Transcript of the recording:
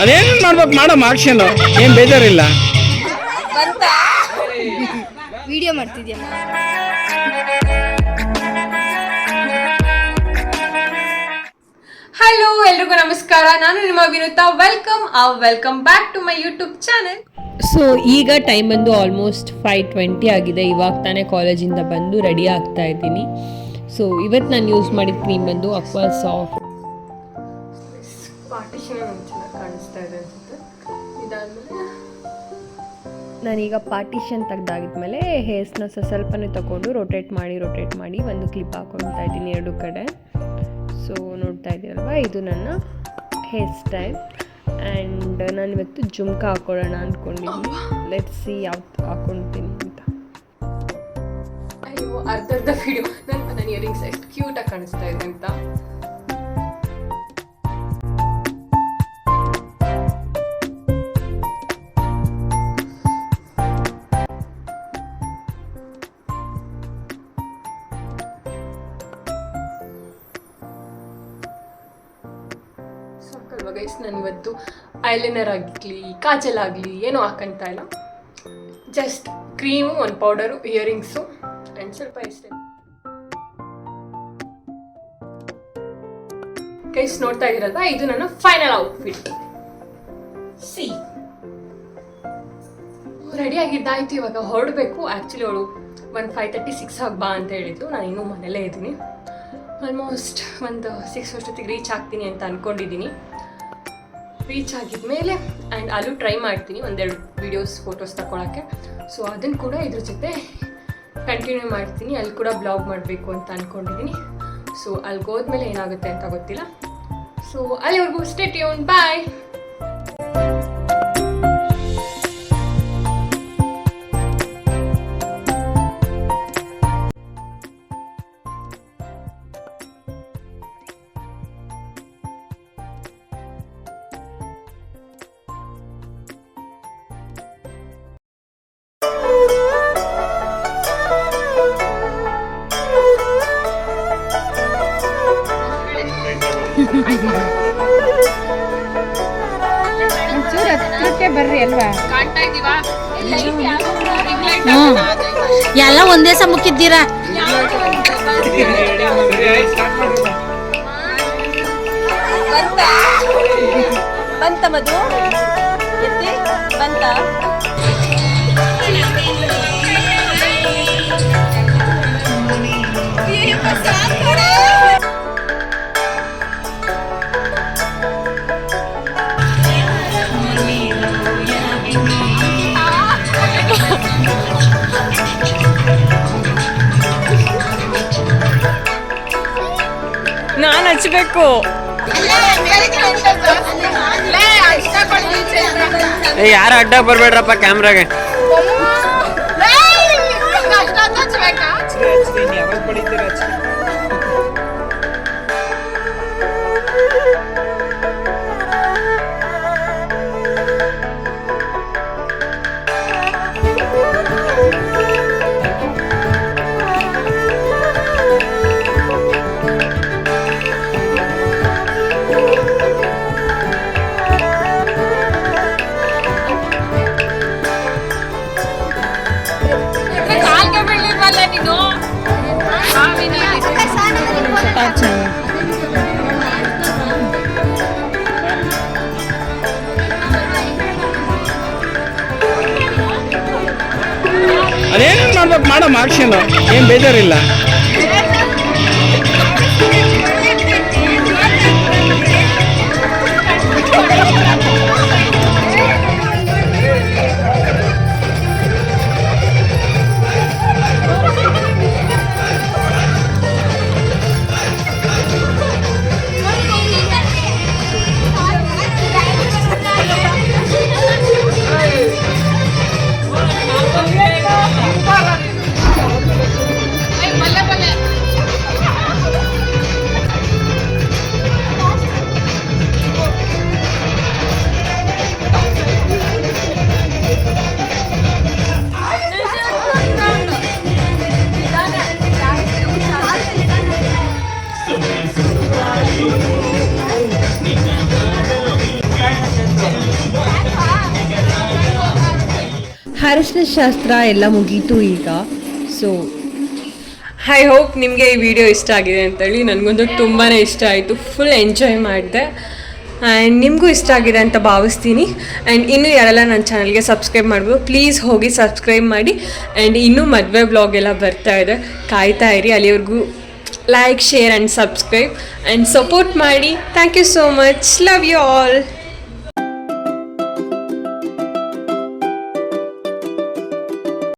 ಅದೇನು ಮಾಡ್ಬೇಕು ಮಾಡಮ್ಮ ಆಕ್ಷನ್, ಏನು ಬೇಜಾರಿಲ್ಲ. ವಿಡಿಯೋ ಮಾಡ್ತಿದ್ಯಲ್ಲ. ಹಲೋ, ಎಲ್ರಿಗೂ ನಮಸ್ಕಾರ. ನಾನು ನಿಮ್ಮ Vinutha. Welcome back to my YouTube channel. So ಈಗ ಟೈಮ್ ಬಂದು ಆಲ್ಮೋಸ್ಟ್ 5:20 ಆಗಿದೆ. ಇವಾಗ ತಾನೇ ಕಾಲೇಜಿಂದ ಬಂದು ರೆಡಿ ಆಗ್ತಾ ಇದ್ದೀನಿ. ಸೊ ಇವತ್ತು ನಾನು ಯೂಸ್ ಮಾಡಿದ ಕ್ರೀಮ್ ಬಂದು ಅಕ್ವಾ ಸಾಫ್ಟ್. ಪಾರ್ಟಿಷನ್ ಕಾಣಿಸ್ತಾ ಇದೆ ಅನ್ಸುತ್ತೆ. ಇದಾದ್ಮೇಲೆ ನಾನೀಗ ಪಾರ್ಟಿಷನ್ ತೆಗ್ದಾಗಿದ್ಮೇಲೆ ಹೇರ್ಸ್ನ ಸ್ವಲ್ಪನೇ ತಗೊಂಡು ರೊಟೇಟ್ ಮಾಡಿ ಒಂದು ಕ್ಲಿಪ್ ಹಾಕೊಳ್ತಾ ಇದ್ದೀನಿ ಎರಡು ಕಡೆ. ಸೊ ನೋಡ್ತಾ ಇದ್ದೀರಲ್ವ, ಇದು ನನ್ನ ಹೇರ್ ಸ್ಟೈಲ್. ಆ್ಯಂಡ್ ನಾನು ಇವತ್ತು ಜುಮ್ಕ ಹಾಕೊಳ್ಳೋಣ ಅಂದ್ಕೊಂಡಿದ್ದೀನಿ. ಲೆಟ್ಸ್ ಸಿ ಯಾವ್ದು ಹಾಕೊಳ್ತೀನಿ ಅಂತ. ಅಯ್ಯೋ, ಅರ್ಧ ವಿಡಿಯೋ ನನ್ನ ಇಯರಿಂಗ್ಸ್ ಎಷ್ಟು ಕ್ಯೂಟಾಗಿ ಕಾಣಿಸ್ತಾ ಇದೆ ಅಂತ. ಗೈಸ್, ನಾನು ಇವತ್ತು ಐಲೈನರ್ ಆಗಲಿ ಕಾಜಲ್ ಆಗಲಿ ಏನೂ ಹಾಕಂತ ಇಲ್ಲ. ಜಸ್ಟ್ ಕ್ರೀಮು, ಒಂದು ಪೌಡರು, ಇಯರಿಂಗ್ಸು ಆ್ಯಂಡ್ ಸ್ವಲ್ಪ ಇಷ್ಟೇ. ಗೈಸ್ ನೋಡ್ತಾ ಇದ್ದೀರಲ್ವಾ, ಇದು ನನ್ನ ಫೈನಲ್ ಔಟ್ಫಿಟ್. ಸಿ ರೆಡಿ ಆಗಿದ್ದಾಯ್ತು. ಇವಾಗ ಹೊರಡಬೇಕು. ಆ್ಯಕ್ಚುಲಿ ಅವಳು 5:36 ಆಗಿ ಬಾ ಅಂತ ಹೇಳಿದ್ದು. ನಾನು ಇನ್ನೂ ಮನೇಲೇ ಇದ್ದೀನಿ. ಆಲ್ಮೋಸ್ಟ್ ಒಂದು 6 ಅಷ್ಟೊತ್ತಿಗೆ ರೀಚ್ ಆಗ್ತೀನಿ ಅಂತ ಅಂದ್ಕೊಂಡಿದ್ದೀನಿ. ರೀಚ್ ಆಗಿದ್ಮೇಲೆ ಆ್ಯಂಡ್ ಅಲ್ಲೂ ಟ್ರೈ ಮಾಡ್ತೀನಿ ಒಂದೆರಡು ವೀಡಿಯೋಸ್, ಫೋಟೋಸ್ ತಗೊಳಕ್ಕೆ. ಸೊ ಅದನ್ನು ಕೂಡ ಇದ್ರ ಜೊತೆ ಕಂಟಿನ್ಯೂ ಮಾಡ್ತೀನಿ. ಅಲ್ಲಿ ಕೂಡ ಬ್ಲಾಗ್ ಮಾಡಬೇಕು ಅಂತ ಅಂದ್ಕೊಂಡಿದ್ದೀನಿ. ಸೊ ಅಲ್ಲಿಗೆ ಹೋದ್ಮೇಲೆ ಏನಾಗುತ್ತೆ ಅಂತ ಗೊತ್ತಿಲ್ಲ. ಸೊ ಅಲ್ಲಿವರೆಗೂ ಸ್ಟೇ ಟ್ಯೂನ್, ಬಾಯ್. ಬರ್ರಿ ಅಲ್ವಾ, ಕಾಣ್ತಾ ಇದೀವಾ? ಎಲ್ಲ ಒಂದೇ ಸಮ ಮುಕ್ಕಿದ್ದೀರಾ. ಬಂತ ಮಧು ಎತ್ತಿ ಬಂತ. ನಾನು ಹಚ್ಚಬೇಕು. ಯಾರು ಅಡ್ಡ ಬರ್ಬೇಡ್ರಪ್ಪ ಕ್ಯಾಮ್ರಾಗೆ. ಅದೇನು ಮಾಡ್ಬೇಕು ಮಾಡಮ್ಮ ಆಕ್ಷನ್, ಏನು ಬೇಜಾರಿಲ್ಲ. ಮಲ್ಲ ಅರಿಶಿನ ಶಾಸ್ತ್ರ ಎಲ್ಲ ಮುಗೀತು ಈಗ. ಸೊ ಐ ಹೋಪ್ ನಿಮಗೆ ಈ ವಿಡಿಯೋ ಇಷ್ಟ ಆಗಿದೆ ಅಂತೇಳಿ. ನನಗಂತೂ ತುಂಬಾ ಇಷ್ಟ ಆಯಿತು, ಫುಲ್ ಎಂಜಾಯ್ ಮಾಡಿದೆ ಆ್ಯಂಡ್ ನಿಮಗೂ ಇಷ್ಟ ಆಗಿದೆ ಅಂತ ಭಾವಿಸ್ತೀನಿ. ಆ್ಯಂಡ್ ಇನ್ನೂ ಯಾರೆಲ್ಲ ನನ್ನ ಚಾನಲ್ಗೆ ಸಬ್ಸ್ಕ್ರೈಬ್ ಮಾಡ್ಬೋದು ಪ್ಲೀಸ್ ಹೋಗಿ ಸಬ್ಸ್ಕ್ರೈಬ್ ಮಾಡಿ. ಆ್ಯಂಡ್ ಇನ್ನೂ ಮದುವೆ ಬ್ಲಾಗ್ ಎಲ್ಲ ಬರ್ತಾ ಇದೆ, ಕಾಯ್ತಾ ಇರಿ. ಅಲ್ಲಿವರೆಗೂ like, share and subscribe and support ಮಾಡಿ. Thank you so much. Love you all.